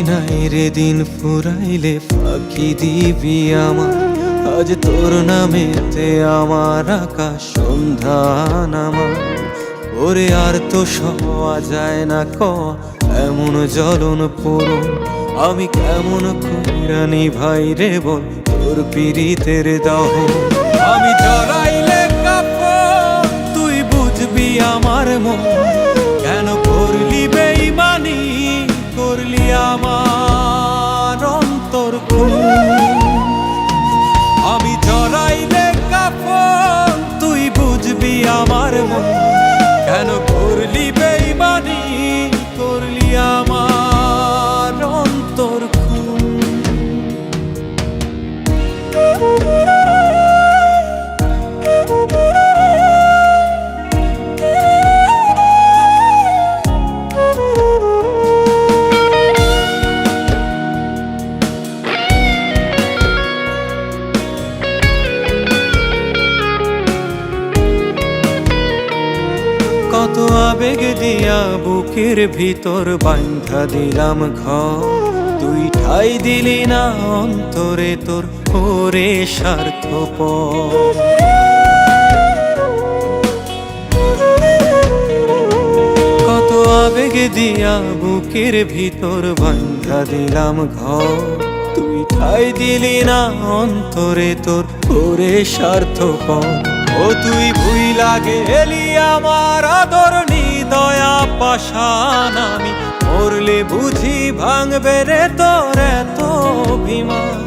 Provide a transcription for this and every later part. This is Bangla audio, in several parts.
নাই রে দিন ফুরাইলে ফাঁকি দিবি আমার। আজ তোর নামেতে আমার আকাশ সন্ধ্যা নামা। ওরে আর তো সওয়া যায় না ক এমন জ্বলন পুরো। আমি কেমন কইরা নিভাই রে বল তোর পীড়িতের দাহ। আমি জড়াইলে কাপড় তুই বুঝবি আমার মন। কেন করলি বেঈমানি করলি আমার অন্তর খুন। আমি জড়াইলে কাপড় তুই বুঝবি আমার মন। কেন করলি বেঈমানি করলি আমার অন্তর খুন। কত আবেগ দিয়া বুকের ভিতর বাঁধা দিলাম ঘর। তুই ঠাই দিলি না অন্তরে তোর ওরে স্বার্থপর। কত আবেগ দিয়া বুকের ভিতর বাঁধা দিলাম ঘর। তুই ঠাই দিলি না অন্তরে তোর ওরে স্বার্থপর। ও তুই ভুইলা গেলি আমার আদর নিদয়া পাষাণ। আমি মরলে বুঝি ভাঙবে রে তোর এত অভিমান।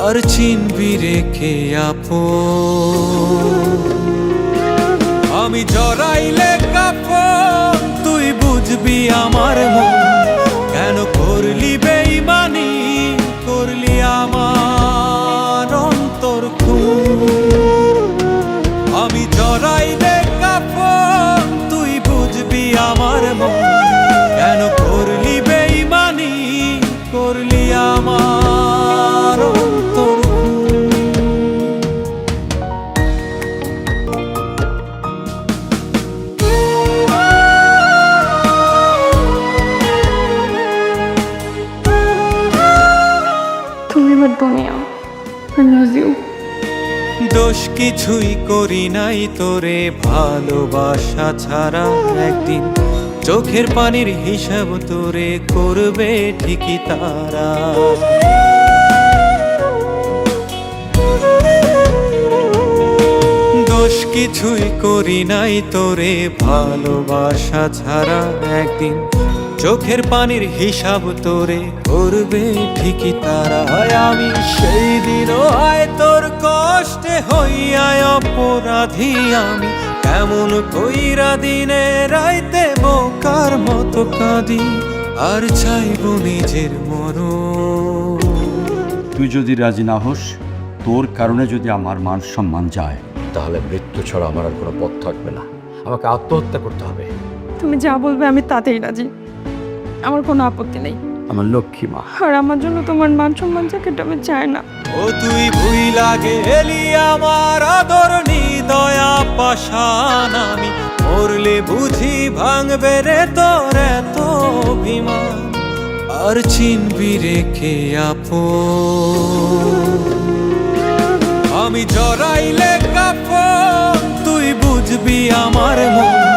আর চিনবি রেখে আপন। আমি জড়াইলে কাপড় তুই বুঝবি আমার মন। কেন করলি বেঈমানি করলি আমার অন্তর খুন। আমি জড়াইলে কাপড় তুই বুঝবি আমার মন। কেন করলি বেঈমানি করলি আমার অন্তর খুন। তুমি আমার দুনিয়া। I love you. দোষ কিছুই করি নাই তোরে ভালোবাসা ছাড়া। একদিন চোখের পানির হিসাব তোরে করবে ঠিকই তারা। দোষ কিছুই করি নাই তোরে ভালোবাসা ছাড়া। একদিন চোখের পানির হিসাব তোরে করবে ঠিকই তারা। আমি সেই দিনও হয় তোর কষ্টে হইয়া অপরাধী। আমি কেমন কইরা দিনে রাইতে বোকার মতো কাঁদি। আর চাইব নিজের মরণ। তুই যদি রাজি না হোস, তোর কারণে যদি আমার মান সম্মান যায়, তাহলে মৃত্যু ছাড়া আমার আর কোনো পথ থাকবে না। আমাকে আত্মহত্যা করতে হবে। তুমি যা বলবে আমি তাতেই রাজি। আমার কোনো আপত্তি নেই। আমার লক্ষ্মী মা। আর আমার জন্য তোমার মান সম্মান যাকে আমি চাই না। ও তুই ভুইলা গেলি আমার আদর নিদয়া পাষাণ। আমি মরলে বুঝি ভাঙবে রে তোর এত অভিমান। আর চিনবি রেখে আপন। আমি জড়াইলে কাপড় তুই বুঝবি আমার মন।